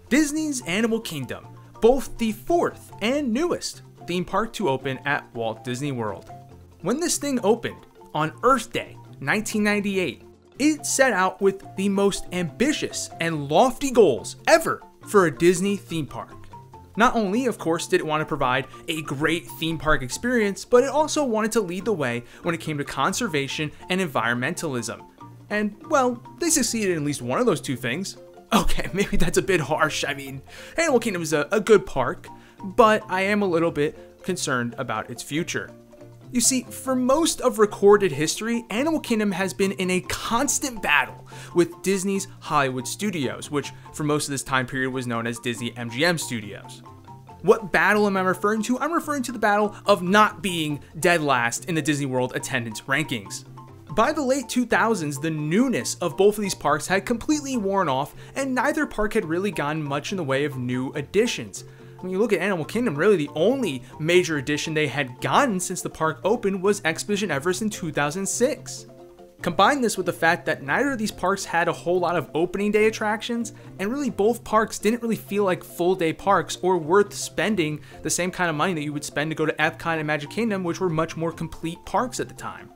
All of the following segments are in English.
Disney's Animal Kingdom, both the fourth and newest theme park to open at Walt Disney World. When this thing opened on Earth Day 1998, it set out with the most ambitious and lofty goals ever for a Disney theme park. Not only, of course, did it want to provide a great theme park experience, but it also wanted to lead the way when it came to conservation and environmentalism. And, well, they succeeded in at least one of those two things. Okay, maybe that's a bit harsh. I mean, Animal Kingdom is a good park, but I am a little bit concerned about its future. You see, for most of recorded history, Animal Kingdom has been in a constant battle with Disney's Hollywood Studios, which for most of this time period was known as Disney MGM Studios. What battle am I referring to? I'm referring to the battle of not being dead last in the Disney World attendance rankings. By the late 2000s, the newness of both of these parks had completely worn off, and neither park had really gotten much in the way of new additions. When you look at Animal Kingdom, really the only major addition they had gotten since the park opened was Expedition Everest in 2006. Combine this with the fact that neither of these parks had a whole lot of opening day attractions, and really both parks didn't really feel like full day parks or worth spending the same kind of money that you would spend to go to Epcot and Magic Kingdom, which were much more complete parks at the time.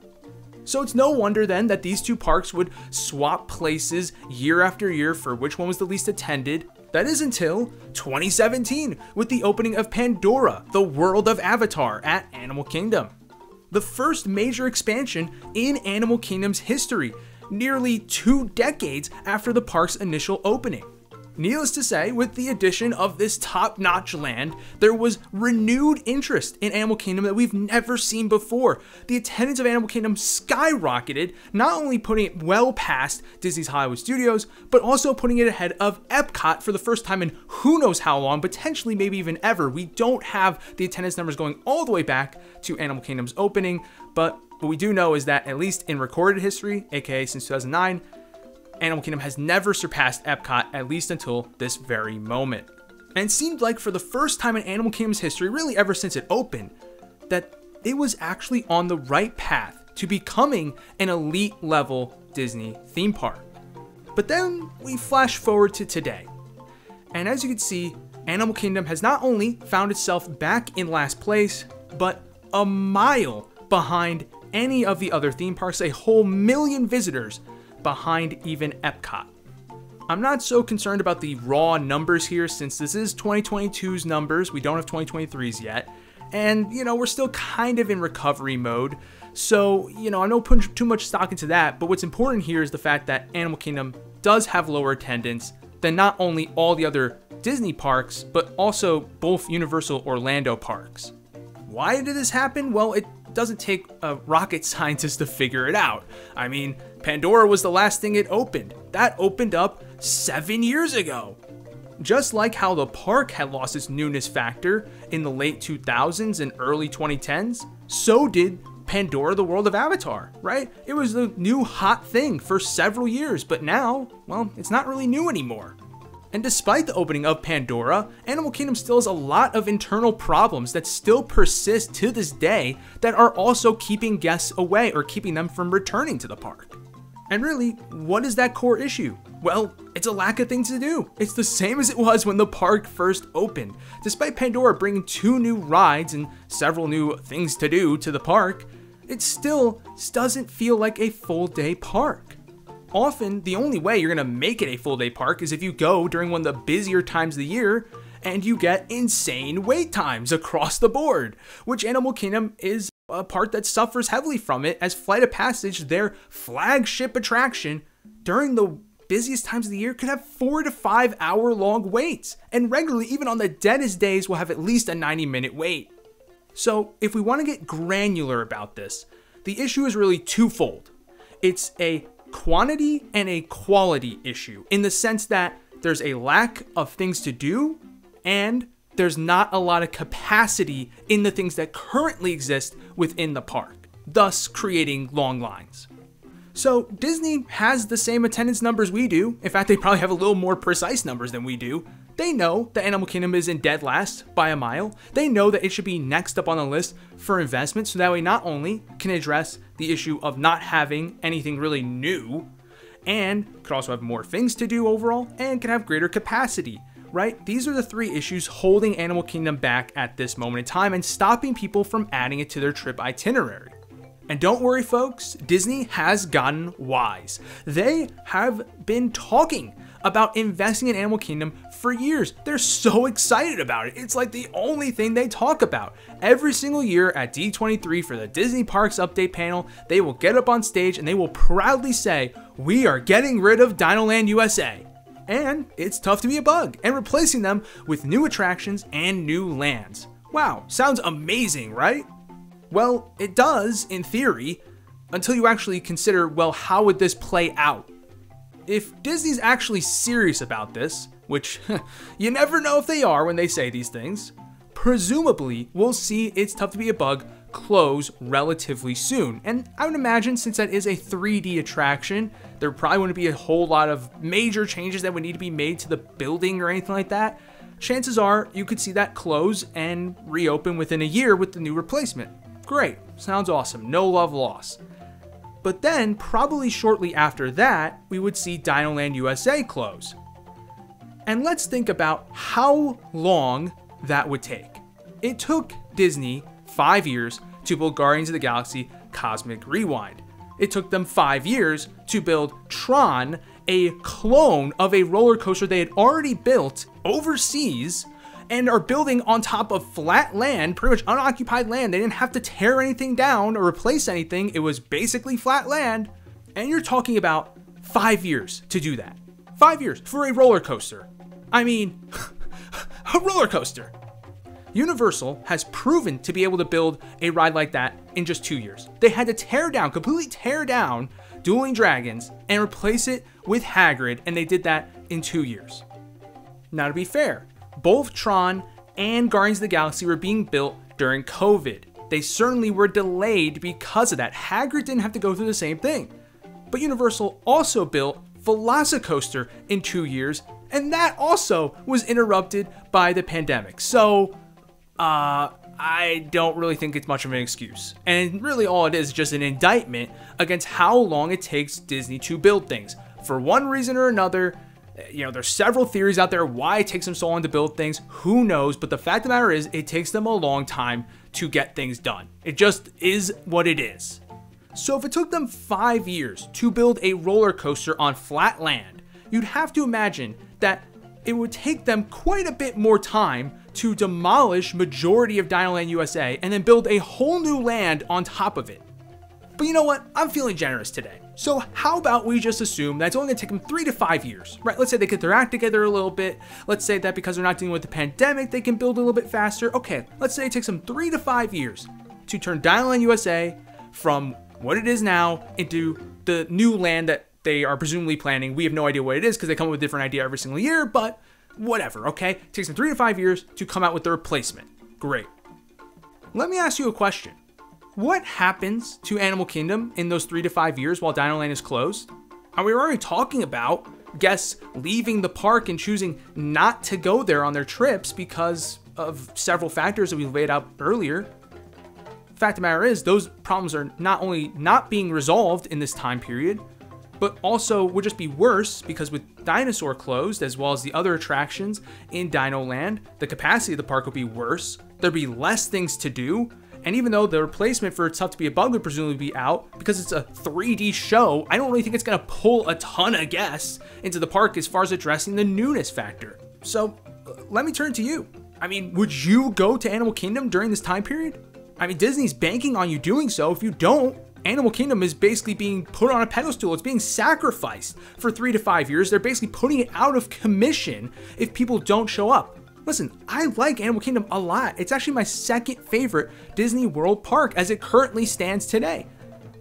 So it's no wonder then that these two parks would swap places year after year for which one was the least attended. That is until 2017 with the opening of Pandora, the World of Avatar at Animal Kingdom. The first major expansion in Animal Kingdom's history, nearly 2 decades after the park's initial opening. Needless to say, with the addition of this top-notch land, there was renewed interest in Animal Kingdom that we've never seen before. The attendance of Animal Kingdom skyrocketed, not only putting it well past Disney's Hollywood Studios, but also putting it ahead of Epcot for the first time in who knows how long, potentially maybe even ever. We don't have the attendance numbers going all the way back to Animal Kingdom's opening, but what we do know is that at least in recorded history, aka since 2009, Animal Kingdom has never surpassed Epcot, at least until this very moment. And it seemed like for the first time in Animal Kingdom's history, really ever since it opened, that it was actually on the right path to becoming an elite level Disney theme park. But then we flash forward to today. And as you can see, Animal Kingdom has not only found itself back in last place, but a mile behind any of the other theme parks, a whole million visitors behind even Epcot. I'm not so concerned about the raw numbers here since this is 2022's numbers. We don't have 2023's yet. And, we're still kind of in recovery mode. So, I'm not putting too much stock into that. But what's important here is the fact that Animal Kingdom does have lower attendance than not only all the other Disney parks, but also both Universal Orlando parks. Why did this happen? Well, it doesn't take a rocket scientist to figure it out. I mean, Pandora was the last thing it opened. That opened up 7 years ago. Just like how the park had lost its newness factor in the late 2000s and early 2010s, so did Pandora, the World of Avatar, right? It was the new hot thing for several years, but now, well, it's not really new anymore. And despite the opening of Pandora, Animal Kingdom still has a lot of internal problems that still persist to this day that are also keeping guests away or keeping them from returning to the park. And really, what is that core issue? Well, it's a lack of things to do. It's the same as it was when the park first opened. Despite Pandora bringing 2 new rides and several new things to do to the park, it still doesn't feel like a full day park. Often, the only way you're going to make it a full day park is if you go during one of the busier times of the year and you get insane wait times across the board, which Animal Kingdom is a part that suffers heavily from it, as Flight of Passage, their flagship attraction, during the busiest times of the year could have 4 to 5 hour long waits, and regularly, even on the deadest days, will have at least a 90-minute wait. So if we want to get granular about this, the issue is really twofold. It's a quantity and a quality issue, in the sense that there's a lack of things to do and there's not a lot of capacity in the things that currently exist within the park, thus creating long lines. So Disney has the same attendance numbers we do. In fact, they probably have a little more precise numbers than we do. They know that Animal Kingdom is in dead last by a mile. They know that it should be next up on the list for investment, so that way not only can address the issue of not having anything really new, and could also have more things to do overall, and can have greater capacity, right? These are the three issues holding Animal Kingdom back at this moment in time and stopping people from adding it to their trip itinerary. And don't worry, folks, Disney has gotten wise. They have been talking about investing in Animal Kingdom for years. They're so excited about it. It's like the only thing they talk about. Every single year at D23 for the Disney Parks Update panel, they will get up on stage and they will proudly say, "We are getting rid of Dinoland USA." And it's tough to be a bug, and replacing them with new attractions and new lands. Wow, sounds amazing, right? Well, it does, in theory, until you actually consider, well, how would this play out? If Disney's actually serious about this, which you never know if they are when they say these things, presumably we'll see It's Tough to Be a Bug close relatively soon. And I would imagine, since that is a 3D attraction, there probably wouldn't be a whole lot of major changes that would need to be made to the building or anything like that. Chances are you could see that close and reopen within a year with the new replacement. Great, sounds awesome, no love lost. But then, probably shortly after that, we would see Dinoland USA close. And let's think about how long that would take. It took Disney 5 years to build Guardians of the Galaxy Cosmic Rewind. It took them 5 years to build Tron, a clone of a roller coaster they had already built overseas and are building on top of flat land, pretty much unoccupied land. They didn't have to tear anything down or replace anything. It was basically flat land. And you're talking about 5 years to do that. 5 years for a roller coaster. I mean, a roller coaster. Universal has proven to be able to build a ride like that in just 2 years. They had to completely tear down Dueling Dragons and replace it with Hagrid, and they did that in 2 years. Now, to be fair, both Tron and Guardians of the Galaxy were being built during COVID. They certainly were delayed because of that. Hagrid didn't have to go through the same thing. But Universal also built Velocicoaster in 2 years, and that also was interrupted by the pandemic. So, I don't really think it's much of an excuse. And really all it is just an indictment against how long it takes Disney to build things. For one reason or another, there's several theories out there why it takes them so long to build things. Who knows? But the fact of the matter is, it takes them a long time to get things done. It just is what it is. So if it took them 5 years to build a roller coaster on flat land, you'd have to imagine that it would take them quite a bit more time to demolish majority of Dinoland USA and then build a whole new land on top of it. But you know what? I'm feeling generous today. So how about we just assume that it's only gonna take them 3 to 5 years, right? Let's say they get their act together a little bit. Let's say that because they're not dealing with the pandemic, they can build a little bit faster. Okay, let's say it takes them 3 to 5 years to turn Dinoland USA from what it is now into the new land that they are presumably planning. We have no idea what it is because they come up with a different idea every single year, but whatever, okay? It takes them 3 to 5 years to come out with the replacement. Great. Let me ask you a question. What happens to Animal Kingdom in those 3 to 5 years while Dinoland is closed? And we were already talking about guests leaving the park and choosing not to go there on their trips because of several factors that we laid out earlier. Fact of the matter is, those problems are not only not being resolved in this time period, but also would just be worse because with Dinosaur closed, as well as the other attractions in Dino Land, the capacity of the park would be worse. There'd be less things to do. And even though the replacement for It's Tough to Be a Bug would presumably be out, because it's a 3D show, I don't really think it's going to pull a ton of guests into the park as far as addressing the newness factor. So let me turn to you. I mean, would you go to Animal Kingdom during this time period? I mean, Disney's banking on you doing so. If you don't, Animal Kingdom is basically being put on a pedestal. It's being sacrificed for 3 to 5 years. They're basically putting it out of commission if people don't show up. Listen, I like Animal Kingdom a lot. It's actually my second favorite Disney World park as it currently stands today.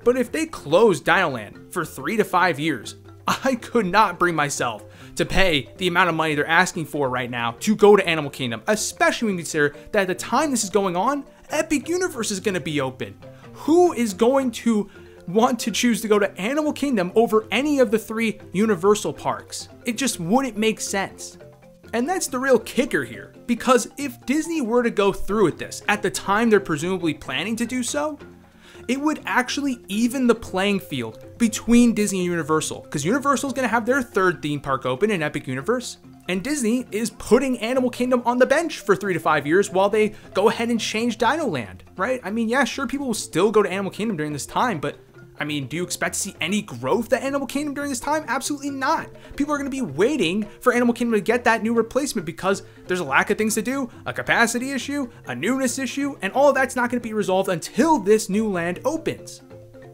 But if they close Dinoland for 3 to 5 years, I could not bring myself to pay the amount of money they're asking for right now to go to Animal Kingdom, especially when you consider that at the time this is going on, Epic Universe is going to be open. Who is going to want to choose to go to Animal Kingdom over any of the 3 Universal parks? It just wouldn't make sense. And that's the real kicker here, because if Disney were to go through with this at the time they're presumably planning to do so, it would actually even the playing field between Disney and Universal, because Universal is going to have their 3rd theme park open in Epic Universe, And Disney is putting Animal Kingdom on the bench for 3 to 5 years while they go ahead and change Dino Land, right? I mean, yeah, sure, people will still go to Animal Kingdom during this time, but I mean, do you expect to see any growth at Animal Kingdom during this time? Absolutely not. People are going to be waiting for Animal Kingdom to get that new replacement because there's a lack of things to do, a capacity issue, a newness issue, and all of that's not going to be resolved until this new land opens.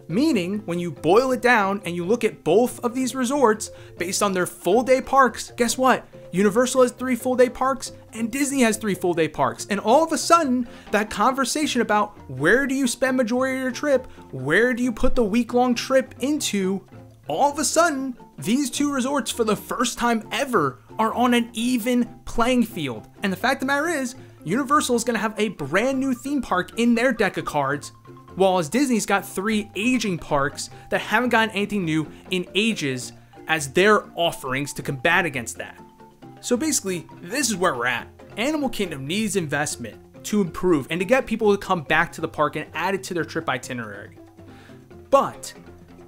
Meaning, when you boil it down and you look at both of these resorts based on their full-day parks, guess what? Universal has 3 full-day parks and Disney has 3 full-day parks. And all of a sudden, that conversation about where do you spend majority of your trip, where do you put the week-long trip into, all of a sudden, these 2 resorts for the first time ever are on an even playing field. And the fact of the matter is, Universal is going to have a brand new theme park in their deck of cards, while Disney's got 3 aging parks that haven't gotten anything new in ages as their offerings to combat against that. So basically, this is where we're at. Animal Kingdom needs investment to improve and to get people to come back to the park and add it to their trip itinerary. But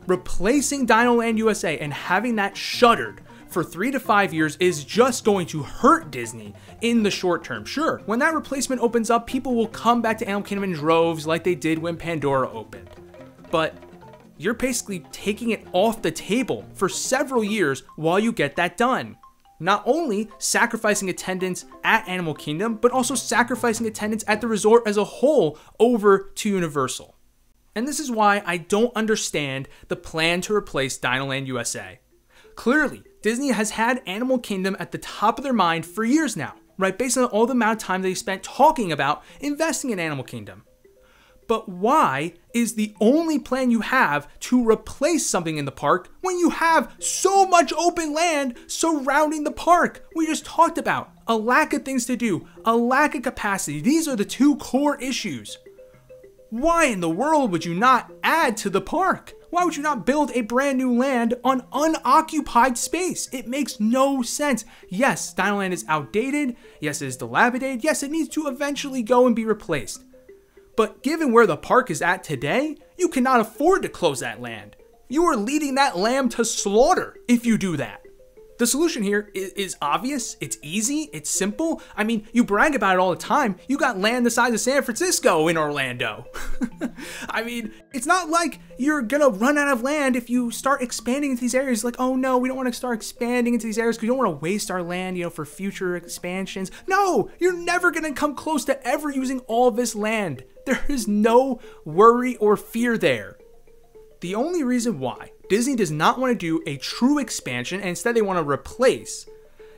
replacing Dinoland USA and having that shuttered for 3 to 5 years is just going to hurt Disney in the short term. Sure, when that replacement opens up, people will come back to Animal Kingdom in droves like they did when Pandora opened. But you're basically taking it off the table for several years while you get that done. Not only sacrificing attendance at Animal Kingdom, but also sacrificing attendance at the resort as a whole over to Universal. And this is why I don't understand the plan to replace Dinoland USA. Clearly, Disney has had Animal Kingdom at the top of their mind for years now, right? Based on all the amount of time they spent talking about investing in Animal Kingdom. But why is the only plan you have to replace something in the park when you have so much open land surrounding the park? We just talked about a lack of things to do, a lack of capacity. These are the 2 core issues. Why in the world would you not add to the park? Why would you not build a brand new land on unoccupied space? It makes no sense. Yes, Dinoland is outdated. Yes, it is dilapidated. Yes, it needs to eventually go and be replaced. But given where the park is at today, you cannot afford to close that land. You are leading that lamb to slaughter if you do that. The solution here is obvious, it's easy, it's simple. I mean, you brag about it all the time. You got land the size of San Francisco in Orlando. I mean, it's not like you're gonna run out of land if you start expanding into these areas. Like, oh no, we don't wanna start expanding into these areas because we don't wanna waste our land, for future expansions. No, you're never gonna come close to ever using all this land. There is no worry or fear there. The only reason why Disney does not want to do a true expansion and instead they want to replace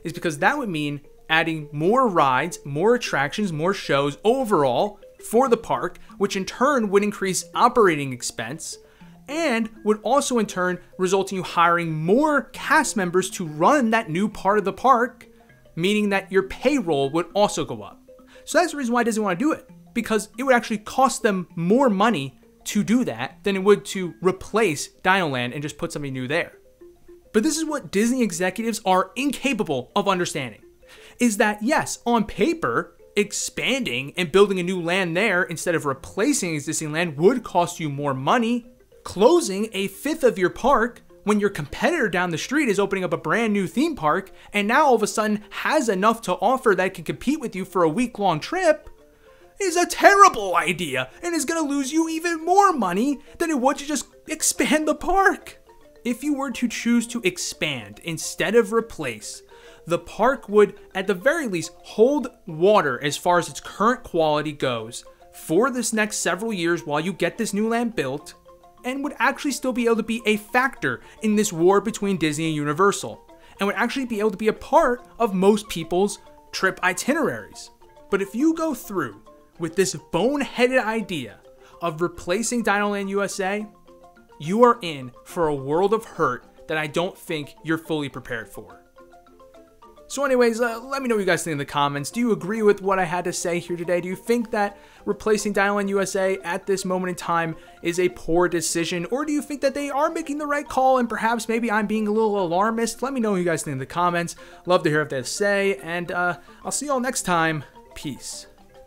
is because that would mean adding more rides, more attractions, more shows overall for the park, which in turn would increase operating expense and would also in turn result in you hiring more cast members to run that new part of the park, meaning that your payroll would also go up. So that's the reason why Disney want to do it, because it would actually cost them more money to do that than it would to replace Dinoland and just put something new there. But this is what Disney executives are incapable of understanding, is that yes, on paper, expanding and building a new land there instead of replacing existing land would cost you more money. Closing a 1/5 of your park when your competitor down the street is opening up a brand new theme park and now all of a sudden has enough to offer that can compete with you for a week-long trip is a terrible idea and is going to lose you even more money than it would to just expand the park. If you were to choose to expand instead of replace, the park would at the very least hold water as far as its current quality goes for this next several years while you get this new land built, and would actually still be able to be a factor in this war between Disney and Universal, and would actually be able to be a part of most people's trip itineraries. But if you go through with this boneheaded idea of replacing Dinoland USA, you are in for a world of hurt that I don't think you're fully prepared for. So anyways, let me know what you guys think in the comments. Do you agree with what I had to say here today? Do you think that replacing Dinoland USA at this moment in time is a poor decision? Or do you think that they are making the right call and perhaps maybe I'm being a little alarmist? Let me know what you guys think in the comments. Love to hear what they have to say, and I'll see you all next time. Peace.